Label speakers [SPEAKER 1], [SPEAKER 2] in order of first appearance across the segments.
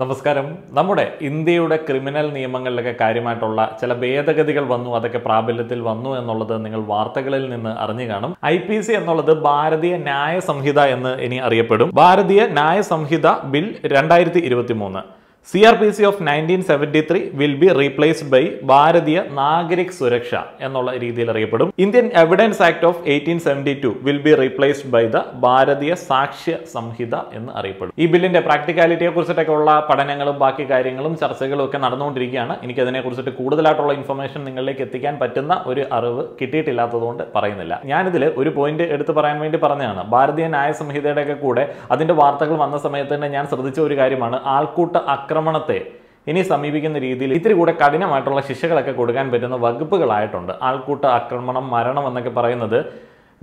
[SPEAKER 1] നമസ്കാരം. നമ്മുടെ ഇന്ത്യയുടെ ക്രിമിനൽ നിയമങ്ങളിലൊക്കെ കാര്യമായിട്ടുള്ള ചില ഭേദഗതികൾ വന്നു, അതൊക്കെ പ്രാബല്യത്തിൽ വന്നു എന്നുള്ളത് നിങ്ങൾ വാർത്തകളിൽ നിന്ന് അറിഞ്ഞു കാണും. IPC എന്നുള്ളത് ഭാരതീയ ന്യായ സംഹിത എന്ന് ഇനി അറിയപ്പെടും. ഭാരതീയ ന്യായ സംഹിത bill 2023. CRPC of 1973 will be replaced by ഭാരതീയ നാഗരിക് സുരക്ഷ എന്നുള്ള രീതിയിൽ അറിയപ്പെടും. Indian Evidence Act of 1872 will be replaced by the ഭാരതീയ സാക്ഷ്യ സംഹിത എന്ന് അറിയപ്പെടും. ഈ ബില്ലിന്റെ പ്രാക്ടിക്കാലിറ്റിയെ കുറിച്ചിട്ടൊക്കെ ഉള്ള പഠനങ്ങളും ബാക്കി കാര്യങ്ങളും ചർച്ചകളും ഒക്കെ നടന്നുകൊണ്ടിരിക്കുകയാണ്. എനിക്ക് അതിനെ കുറിച്ചിട്ട് കൂടുതലായിട്ടുള്ള ഇൻഫർമേഷൻ നിങ്ങളിലേക്ക് എത്തിക്കാൻ പറ്റുന്ന ഒരു അറിവ് കിട്ടിയിട്ടില്ലാത്തതുകൊണ്ട് പറയുന്നില്ല. ഞാനിതിൽ ഒരു പോയിന്റ് എടുത്ത് പറയാൻ വേണ്ടി പറഞ്ഞതാണ്. ഭാരതീയ ന്യായ സംഹിതയുടെ ഒക്കെ കൂടെ അതിന്റെ വാർത്തകൾ വന്ന സമയത്ത് തന്നെ ഞാൻ ശ്രദ്ധിച്ച ഒരു കാര്യമാണ്, ആൾക്കൂട്ട ആക്രമണത്തെ ഇനി സമീപിക്കുന്ന രീതിയിൽ ഇത്തിരി കൂടെ കഠിനമായിട്ടുള്ള ശിക്ഷകളൊക്കെ കൊടുക്കാൻ പറ്റുന്ന വകുപ്പുകളായിട്ടുണ്ട്. ആൾക്കൂട്ട ആക്രമണം, മരണം എന്നൊക്കെ പറയുന്നത്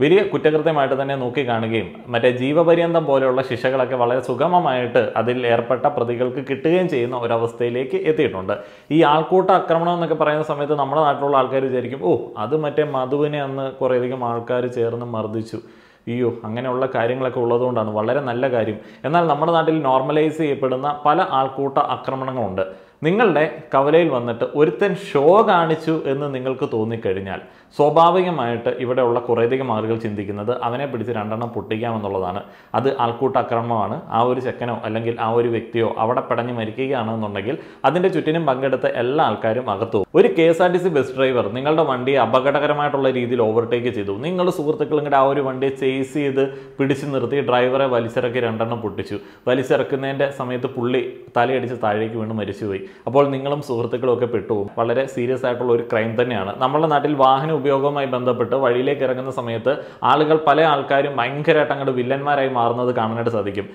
[SPEAKER 1] വലിയ കുറ്റകൃത്യമായിട്ട് തന്നെ നോക്കിക്കാണുകയും മറ്റേ ജീവപര്യന്തം പോലെയുള്ള ശിക്ഷകളൊക്കെ വളരെ സുഗമമായിട്ട് അതിൽ ഏർപ്പെട്ട പ്രതികൾക്ക് കിട്ടുകയും ചെയ്യുന്ന ഒരവസ്ഥയിലേക്ക് എത്തിയിട്ടുണ്ട്. ഈ ആൾക്കൂട്ട ആക്രമണം എന്നൊക്കെ പറയുന്ന സമയത്ത് നമ്മുടെ നാട്ടിലുള്ള ആൾക്കാർ വിചാരിക്കും, അത് മറ്റേ മധുവിനെ അന്ന് കുറേയധികം ആൾക്കാർ ചേർന്ന് മർദ്ദിച്ചു, അയ്യോ അങ്ങനെയുള്ള കാര്യങ്ങളൊക്കെ ഉള്ളതുകൊണ്ടാണ്. വളരെ നല്ല കാര്യം. എന്നാൽ നമ്മുടെ നാട്ടിൽ നോർമലൈസ് ചെയ്യപ്പെടുന്ന പല ആൾക്കൂട്ട ആക്രമണങ്ങളുണ്ട്. നിങ്ങളുടെ കവലയിൽ വന്നിട്ട് ഒരുത്തൻ ഷോ കാണിച്ചു എന്ന് നിങ്ങൾക്ക് തോന്നിക്കഴിഞ്ഞാൽ സ്വാഭാവികമായിട്ട് ഇവിടെയുള്ള കുറേയധികം ആളുകൾ ചിന്തിക്കുന്നത് അവനെ പിടിച്ച് രണ്ടെണ്ണം പൊട്ടിക്കാമെന്നുള്ളതാണ്. അത് ആൾക്കൂട്ട ആക്രമണമാണ്. ആ ഒരു ചെക്കനോ അല്ലെങ്കിൽ ആ ഒരു വ്യക്തിയോ അവിടെ പടഞ്ഞ് മരിക്കുകയാണെന്നുണ്ടെങ്കിൽ അതിൻ്റെ ചുറ്റിനും പങ്കെടുത്ത എല്ലാ ആൾക്കാരും അകത്തു. ഒരു KSRTC ബസ് ഡ്രൈവർ നിങ്ങളുടെ വണ്ടിയെ അപകടകരമായിട്ടുള്ള രീതിയിൽ ഓവർടേക്ക് ചെയ്തു. നിങ്ങൾ സുഹൃത്തുക്കളും കൂടെ ആ ഒരു വണ്ടിയെ ചേസ് ചെയ്ത് പിടിച്ചു നിർത്തി ഡ്രൈവറെ വലിച്ചിറക്കി രണ്ടെണ്ണം പൊട്ടിച്ചു. വലിച്ചിറക്കുന്നതിൻ്റെ സമയത്ത് പുള്ളി തലയടിച്ച് താഴേക്ക് വീണ് മരിച്ചുപോയി. അപ്പോൾ നിങ്ങളും സുഹൃത്തുക്കളും ഒക്കെ പെട്ടുപോകും. വളരെ സീരിയസ് ആയിട്ടുള്ള ഒരു ക്രൈം തന്നെയാണ്. നമ്മുടെ നാട്ടിൽ വാഹന ഉപയോഗവുമായി ബന്ധപ്പെട്ട് വഴിയിലേക്ക് ഇറങ്ങുന്ന സമയത്ത് പല ആൾക്കാരും ഭയങ്കരമായിട്ട് അങ്ങോട്ട് വില്ലന്മാരായി മാറുന്നത് കാണാനായിട്ട് സാധിക്കും.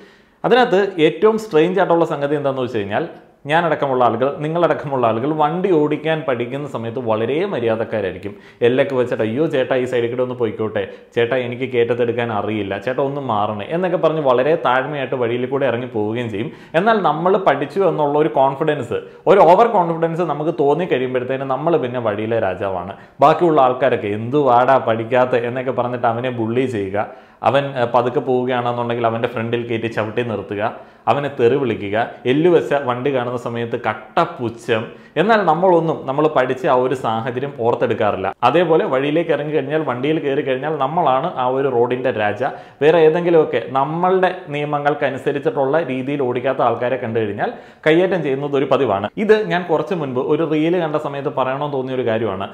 [SPEAKER 1] അതിനകത്ത് ഏറ്റവും സ്ട്രേഞ്ച് ആയിട്ടുള്ള സംഗതി എന്താണെന്ന് വെച്ച് കഴിഞ്ഞാൽ, ഞാനടക്കമുള്ള ആളുകൾ, നിങ്ങളടക്കമുള്ള ആളുകൾ വണ്ടി ഓടിക്കാൻ പഠിക്കുന്ന സമയത്ത് വളരെ മര്യാദക്കാരായിരിക്കും. എല്ലൊക്കെ വെച്ചിട്ട്, അയ്യോ ചേട്ടാ ഈ സൈഡിൽ കൂടെ ഒന്ന് പോയിക്കോട്ടെ, ചേട്ടാ എനിക്ക് കയറ്റത്തെടുക്കാൻ അറിയില്ല, ചേട്ടാ ഒന്ന് മാറണേ എന്നൊക്കെ പറഞ്ഞ് വളരെ താഴ്മയായിട്ട് വഴിയിൽ കൂടെ ഇറങ്ങി പോവുകയും ചെയ്യും. എന്നാൽ നമ്മൾ പഠിച്ചു എന്നുള്ള ഒരു കോൺഫിഡൻസ്, ഒരു ഓവർ കോൺഫിഡൻസ് നമുക്ക് തോന്നി കഴിയുമ്പോഴത്തേനും നമ്മൾ പിന്നെ വഴിയിലെ രാജാവാണ്. ബാക്കിയുള്ള ആൾക്കാരൊക്കെ എന്തു വാടാ പഠിക്കാത്ത എന്നൊക്കെ പറഞ്ഞിട്ട് അവനെ ബുള്ളി ചെയ്യുക. അവൻ പതുക്കെ പോവുകയാണെന്നുണ്ടെങ്കിൽ അവൻ്റെ ഫ്രണ്ടിൽ കയറ്റി ചവിട്ടി നിർത്തുക, അവനെ തെറി വിളിക്കുക, എല്ലുവെച്ച വണ്ടി കാണുന്ന സമയത്ത് കട്ടപ്പുച്ഛം. എന്നാൽ നമ്മൾ പഠിച്ച ആ ഒരു സാഹചര്യം ഓർത്തെടുക്കാറില്ല. അതേപോലെ വഴിയിലേക്ക് ഇറങ്ങി കഴിഞ്ഞാൽ, വണ്ടിയിൽ കയറി കഴിഞ്ഞാൽ നമ്മളാണ് ആ ഒരു റോഡിൻ്റെ രാജ. വേറെ ഏതെങ്കിലുമൊക്കെ നമ്മളുടെ നിയമങ്ങൾക്കനുസരിച്ചിട്ടുള്ള രീതിയിൽ ഓടിക്കാത്ത ആൾക്കാരെ കണ്ടു കഴിഞ്ഞാൽ കയ്യേറ്റം ചെയ്യുന്നത് ഒരു പതിവാണ്. ഇത് ഞാൻ കുറച്ച് മുൻപ് ഒരു റീല് കണ്ട സമയത്ത് പറയണമെന്ന് തോന്നിയ ഒരു കാര്യമാണ്.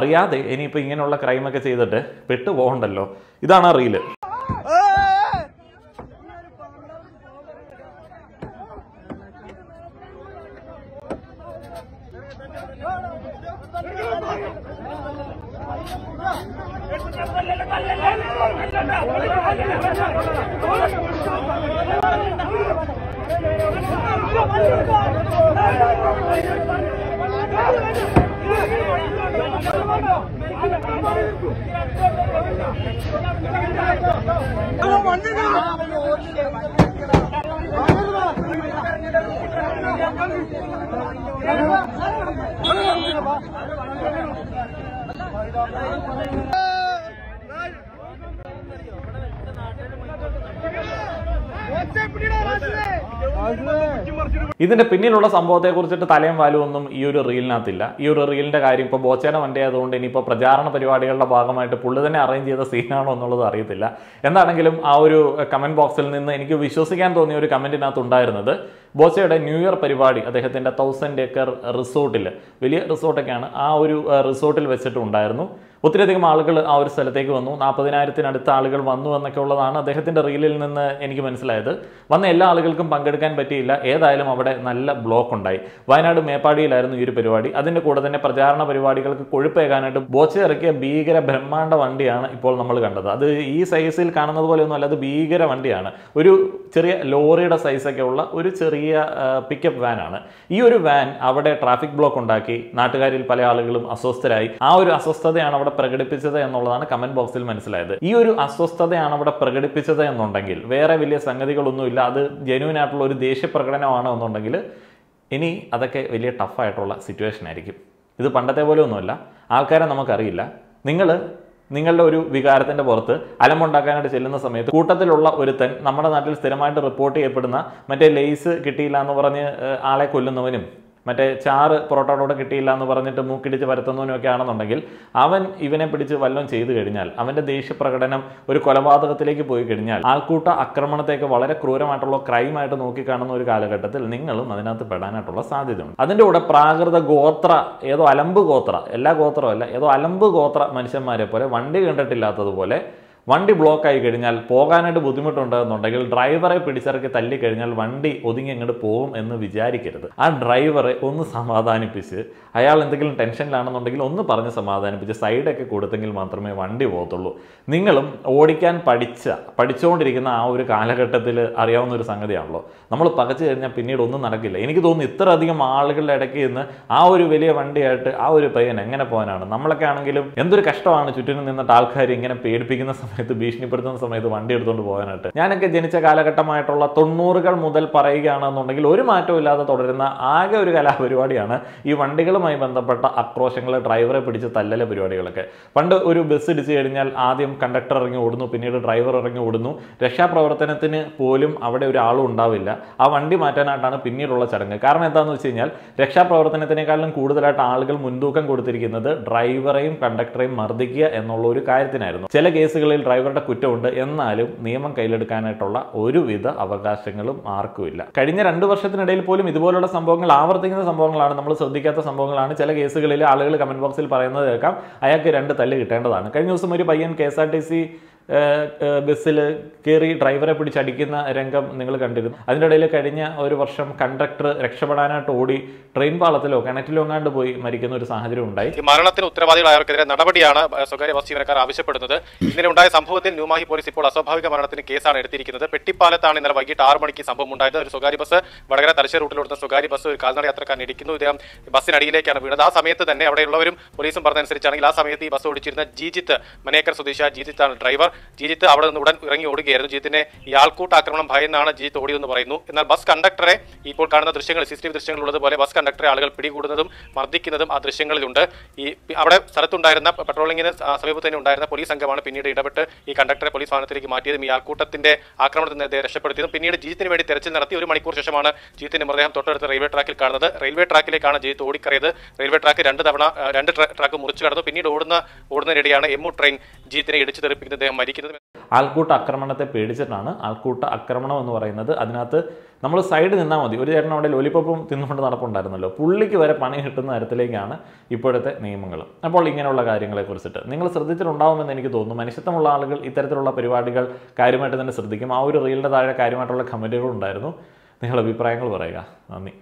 [SPEAKER 1] അറിയാതെ ഇനിയിപ്പോൾ ഇങ്ങനെയുള്ള ക്രൈമൊക്കെ ചെയ്തിട്ട് പെട്ടുപോകണ്ടല്ലോ. ഇതാണ് ആ റീല്. ഇതിന്റെ പിന്നിലുള്ള സംഭവത്തെ കുറിച്ചിട്ട് തലയും വാലും ഒന്നും ഈ ഒരു റീലിനകത്തില്ല. ഈ ഒരു റീലിന്റെ കാര്യം ഇപ്പോൾ ബോച്ചയുടെ വണ്ടി ആയതുകൊണ്ട് ഇനിയിപ്പോൾ പ്രചാരണ പരിപാടികളുടെ ഭാഗമായിട്ട് പുള്ളി തന്നെ അറേഞ്ച് ചെയ്ത സീനാണോ എന്നുള്ളത് അറിയത്തില്ല. എന്താണെങ്കിലും ആ ഒരു കമന്റ് ബോക്സിൽ നിന്ന് എനിക്ക് വിശ്വസിക്കാൻ തോന്നിയ ഒരു കമന്റിനകത്ത് ഉണ്ടായിരുന്നത്, ബോച്ചയുടെ ന്യൂ ഇയർ പരിപാടി അദ്ദേഹത്തിൻ്റെ 1000 ഏക്കർ റിസോർട്ടിൽ, വലിയ റിസോർട്ടൊക്കെയാണ്, ആ ഒരു റിസോർട്ടിൽ വെച്ചിട്ടുണ്ടായിരുന്നു. ഒത്തിരിയധികം ആളുകൾ ആ ഒരു സ്ഥലത്തേക്ക് വന്നു. 40,000-നടുത്ത ആളുകൾ വന്നു എന്നൊക്കെ ഉള്ളതാണ് അദ്ദേഹത്തിൻ്റെ റീലിൽ നിന്ന് എനിക്ക് മനസ്സിലായത്. വന്ന എല്ലാ ആളുകൾക്കും പങ്കെടുക്കാൻ പറ്റിയില്ല. ഏതായാലും അവിടെ നല്ല ബ്ലോക്ക് ഉണ്ടായി. വയനാട് മേപ്പാടിയിലായിരുന്നു ഈ ഒരു പരിപാടി. അതിൻ്റെ കൂടെ തന്നെ പ്രചാരണ പരിപാടികൾക്ക് കൊഴുപ്പേകാനായിട്ട് ബോച്ച ഇറക്കിയ ഭീകര ബ്രഹ്മാണ്ഡ വണ്ടിയാണ് ഇപ്പോൾ നമ്മൾ കണ്ടത്. അത് ഈ സൈസിൽ കാണുന്നത് പോലെയൊന്നും അല്ല, അത് ഭീകര വണ്ടിയാണ്. ഒരു ചെറിയ ലോറിയുടെ സൈസൊക്കെ ഉള്ള ഒരു ചെറിയ പിക്കപ്പ് വാനാണ്. ഈ ഒരു വാൻ അവിടെ ട്രാഫിക് ബ്ലോക്ക് ഉണ്ടാക്കി. നാട്ടുകാരിൽ പല ആളുകളും അസ്വസ്ഥരായി. ആ ഒരു അസ്വസ്ഥതയാണ് അവിടെ പ്രകടിപ്പിച്ചത് എന്നുള്ളതാണ് കമന്റ് ബോക്സിൽ മനസ്സിലായത്. ഈ ഒരു അസ്വസ്ഥതയാണ് അവിടെ പ്രകടിപ്പിച്ചത് എന്നുണ്ടെങ്കിൽ വേറെ വലിയ സംഗതികളൊന്നുമില്ല, അത് ജെന്യൂൻ ആയിട്ടുള്ള ഒരു ദേഷ്യ പ്രകടനമാണോ എന്നുണ്ടെങ്കിൽ ഇനി അതൊക്കെ വലിയ ടഫായിട്ടുള്ള സിറ്റുവേഷൻ ആയിരിക്കും. ഇത് പണ്ടത്തെ പോലെ ഒന്നുമല്ല. ആൾക്കാരെ നമുക്കറിയില്ല. നിങ്ങൾ നിങ്ങളുടെ ഒരു വികാരത്തിന്റെ പുറത്ത് അലമുണ്ടാക്കാനായിട്ട് ചെല്ലുന്ന സമയത്ത് കൂട്ടത്തിലുള്ള ഒരുത്തൻ നമ്മുടെ നാട്ടിൽ സ്ഥിരമായിട്ട് റിപ്പോർട്ട് ചെയ്യപ്പെടുന്ന മറ്റേ ലേസ് കിട്ടിയില്ല എന്ന് പറഞ്ഞ് ആളെ കൊല്ലുന്നവനും മറ്റേ ചാറ് പൊറോട്ടയോടെ കിട്ടിയില്ല എന്ന് പറഞ്ഞിട്ട് മൂക്കിടിച്ച് പരത്തുന്നവനൊക്കെ ആണെന്നുണ്ടെങ്കിൽ അവൻ ഇവനെ പിടിച്ച് വല്ലതും ചെയ്തു കഴിഞ്ഞാൽ അവൻ്റെ ദേഷ്യപ്രകടനം ഒരു കൊലപാതകത്തിലേക്ക് പോയി കഴിഞ്ഞാൽ ആൾക്കൂട്ട ആക്രമണത്തേക്ക് വളരെ ക്രൂരമായിട്ടുള്ള ക്രൈമായിട്ട് നോക്കിക്കാണുന്ന ഒരു കാലഘട്ടത്തിൽ നിങ്ങളും അതിനകത്ത് പെടാനായിട്ടുള്ള സാധ്യതയുണ്ട്. അതിൻ്റെ കൂടെ പ്രാകൃത ഗോത്ര ഏതോ അലമ്പ് ഗോത്ര, എല്ലാ ഗോത്രമല്ല, ഏതോ അലമ്പ് ഗോത്ര മനുഷ്യന്മാരെ പോലെ വണ്ടി കണ്ടിട്ടില്ലാത്തതുപോലെ വണ്ടി ബ്ലോക്കായി കഴിഞ്ഞാൽ പോകാനായിട്ട് ബുദ്ധിമുട്ടുണ്ടെന്നുണ്ടെങ്കിൽ ഡ്രൈവറെ പിടിച്ചിറക്കി തല്ലിക്കഴിഞ്ഞാൽ വണ്ടി ഒതുങ്ങി അങ്ങോട്ട് പോകും എന്ന് വിചാരിക്കരുത്. ആ ഡ്രൈവറെ ഒന്ന് സമാധാനിപ്പിച്ച്, അയാൾ എന്തെങ്കിലും ടെൻഷനിലാണെന്നുണ്ടെങ്കിൽ ഒന്ന് പറഞ്ഞ് സമാധാനിപ്പിച്ച് സൈഡൊക്കെ കൊടുത്തെങ്കിൽ മാത്രമേ വണ്ടി പോകത്തുള്ളൂ. നിങ്ങളും ഓടിക്കാൻ പഠിച്ചുകൊണ്ടിരിക്കുന്ന ആ ഒരു കാലഘട്ടത്തിൽ അറിയാവുന്ന ഒരു സംഗതിയാണല്ലോ, നമ്മൾ പകച്ചു കഴിഞ്ഞാൽ പിന്നീട് ഒന്നും നടക്കില്ല. എനിക്ക് തോന്നുന്നു ഇത്ര അധികം ആളുകളുടെ ഇടയ്ക്ക് നിന്ന് ആ ഒരു വലിയ വണ്ടിയായിട്ട് ആ ഒരു പയ്യൻ എങ്ങനെ പോകാനാണ്? നമ്മളൊക്കെ ആണെങ്കിലും എന്തൊരു കഷ്ടമാണ് ചുറ്റിനും നിന്നിട്ട് ആൾക്കാർ ഇങ്ങനെ പേടിപ്പിക്കുന്ന ഭീഷണിപ്പെടുത്തുന്ന സമയത്ത് വണ്ടി എടുത്തുകൊണ്ട് പോകാനായിട്ട്. ഞാനൊക്കെ ജനിച്ച കാലഘട്ടമായിട്ടുള്ള 90കൾ മുതൽ പറയുകയാണെന്നുണ്ടെങ്കിൽ ഒരു മാറ്റവും ഇല്ലാതെ തുടരുന്ന ആകെ ഒരു കലാപരിപാടിയാണ് ഈ വണ്ടികളുമായി ബന്ധപ്പെട്ട ആക്രോശങ്ങൾ, ഡ്രൈവറെ പിടിച്ച് തല്ലലെ പരിപാടികളൊക്കെ. പണ്ട് ഒരു ബസ് ഇടിച്ചു കഴിഞ്ഞാൽ ആദ്യം കണ്ടക്ടർ ഇറങ്ങി ഓടുന്നു, പിന്നീട് ഡ്രൈവർ ഇറങ്ങി ഓടുന്നു. രക്ഷാപ്രവർത്തനത്തിന് പോലും അവിടെ ഒരാളും ഉണ്ടാവില്ല. ആ വണ്ടി മാറ്റാനായിട്ടാണ് പിന്നീടുള്ള ചടങ്ങ്. കാരണം എന്താണെന്ന് വെച്ച് കഴിഞ്ഞാൽ രക്ഷാപ്രവർത്തനത്തിനേക്കാളും കൂടുതലായിട്ട് ആളുകൾ മുൻതൂക്കം കൊടുത്തിരിക്കുന്നത് ഡ്രൈവറെയും കണ്ടക്ടറെയും മർദ്ദിക്കുക എന്നുള്ള ഒരു കാര്യത്തിനായിരുന്നു. ചില കേസുകളിൽ ഡ്രൈവറുടെ കുറ്റമുണ്ട്, എന്നാലും നിയമം കയ്യിലെടുക്കാനായിട്ടുള്ള ഒരുവിധ അവകാശങ്ങളും ആർക്കുമില്ല. കഴിഞ്ഞ 2 വർഷത്തിനിടയിൽ പോലും ഇതുപോലുള്ള സംഭവങ്ങൾ ആവർത്തിക്കുന്ന സംഭവങ്ങളാണ്, നമ്മൾ ശ്രദ്ധിക്കാത്ത സംഭവങ്ങളാണ്. ചില കേസുകളിൽ ആളുകൾ കമന്റ് ബോക്സിൽ പറയുന്നത് കേൾക്കാം, അയാൾക്ക് 2 തല്ല് കിട്ടേണ്ടതാണ്. കഴിഞ്ഞ ദിവസം ഒരു പയ്യൻ KSRTC ബസ്സിൽ കയറി ഡ്രൈവറെ പിടിച്ചടിക്കുന്ന രംഗം നിങ്ങൾ കണ്ടിരുന്നു. അതിൻ്റെ ഇടയിൽ കഴിഞ്ഞ ഒരു വർഷം കണ്ടക്ടർ രക്ഷപ്പെടാനായിട്ട് ഓടി ട്രെയിൻ പാളത്തിലോ കിണറ്റിലോ എങ്ങാണ്ട് പോയി മരിക്കുന്ന ഒരു സാഹചര്യം ഉണ്ടായി.
[SPEAKER 2] മരണത്തിന് ഉത്തരവാദികളായവർക്കെതിരെ നടപടിയാണ് സ്വകാര്യ ബസ് ജീവനക്കാർ ആവശ്യപ്പെടുന്നത്. ഇന്നലെ ഉണ്ടായ സംഭവത്തിൽ ന്യൂമാഹി പോലീസ് ഇപ്പോൾ അസ്വാഭാവിക മരണത്തിന് കേസാണ് എടുത്തിരിക്കുന്നത്. പെട്ടിപ്പാലത്താണ് ഇന്നലെ വൈകിട്ട് 6 മണിക്ക് സംഭവം ഉണ്ടായത്. ഒരു സ്വകാര്യ ബസ് വടകര തലശ്ശേരി റൂട്ടിലോടുന്ന സ്വകാര്യ ബസ് ഒരു കാൽനട യാത്രക്കാരൻ ഇടിക്കുന്നു. ഇദ്ദേഹം ബസ്സിനടിയിലേക്കാണ് വീണത്. ആ സമയത്ത് തന്നെ അവിടെയുള്ളവരും പോലീസും പറഞ്ഞതനുസരിച്ചാണെങ്കിൽ ആ സമയത്ത് ഈ ബസ് ഓടിച്ചിരുന്ന ജിജിത്ത്, മനേക്കർ സ്വദേശിയായ ജിജിത്താണ് ഡ്രൈവർ. ജിജിത്ത് അവിടെ നിന്ന് ഉടൻ ഇറങ്ങി ഓടുകയായിരുന്നു. ജിജിത്തിന്റെ ഈ ആൾക്കൂട്ട ആക്രമണം ഭയന്നാണ് ജിജിത്ത് ഓടിയതെന്ന് പറയുന്നു. എന്നാൽ ബസ് കണ്ടക്ടറെ ഇപ്പോൾ കാണുന്ന ദൃശ്യങ്ങൾ, CCTV ദൃശ്യങ്ങൾ ഉള്ളതുപോലെ ബസ് കണ്ടക്ടറെ ആളുകൾ പിടികൂടുന്നതും മർദ്ദിക്കുന്നതും ആ ദൃശ്യങ്ങളിലുണ്ട്. ഈ അവിടെ സ്ഥലത്തുണ്ടായിരുന്ന പെട്രോളിങ്ങിന് സമീപത്ത് തന്നെ ഉണ്ടായിരുന്ന പോലീസ് സംഘമാണ് പിന്നീട് ഇടപെട്ട് ഈ കണ്ടക്ടറെ പോലീസ് വാഹനത്തിലേക്ക് മാറ്റിയതും ഈ ആൾക്കൂട്ടത്തിന്റെ ആക്രമണത്തിൽ നിന്ന് രക്ഷപ്പെടുത്തിയതും. പിന്നീട് ജിജിത്തിന് വേണ്ടി തെരച്ചിൽ നടത്തി 1 മണിക്കൂർ ശേഷമാണ് ജിജിത്തിന്റെ മൃതദേഹം തൊട്ടടുത്ത റെയിൽവേ ട്രാക്കിൽ കാണുന്നത്. റെയിൽവേ ട്രാക്കിലേക്കാണ് ജിജിത്ത് ഓടിക്കറിയത്. റെയിൽവേ ട്രാക്ക് 2 ട്രാക്ക് മുറിച്ചു കടന്നു. പിന്നീട് ഓടുന്നതിനിടെയാണ് എമ്മു ട്രെയിൻ ജിജിത്തിനെ ഇടിച്ചു തെറിപ്പിക്കുന്ന അദ്ദേഹം മരിക്കുന്നത്.
[SPEAKER 1] ആൾക്കൂട്ട ആക്രമണത്തെ പേടിച്ചിട്ടാണ്. ആൾക്കൂട്ട ആക്രമണം എന്ന് പറയുന്നത് അതിനകത്ത് നമ്മൾ സൈഡ് നിന്നാൽ മതി. ഒരു ചേട്ടൻ അവിടെ ലോലിപ്പോപ്പും തിന്നുകൊണ്ട് നടപ്പുണ്ടായിരുന്നല്ലോ, പുള്ളിക്ക് വരെ പണി കിട്ടുന്ന തരത്തിലേക്കാണ് ഇപ്പോഴത്തെ നിയമങ്ങൾ. അപ്പോൾ ഇങ്ങനെയുള്ള കാര്യങ്ങളെക്കുറിച്ചിട്ട് നിങ്ങൾ ശ്രദ്ധിച്ചിട്ടുണ്ടാവുമെന്ന് എനിക്ക് തോന്നുന്നു. മനുഷ്യത്വമുള്ള ആളുകൾ ഇത്തരത്തിലുള്ള പരിപാടികൾ കാര്യമായിട്ട് തന്നെ ശ്രദ്ധിക്കും. ആ ഒരു റീലിൻ്റെ താഴെ കാര്യമായിട്ടുള്ള കമൻറ്റുകൾ ഉണ്ടായിരുന്നു. നിങ്ങളുടെ അഭിപ്രായങ്ങൾ പറയുക. നന്ദി.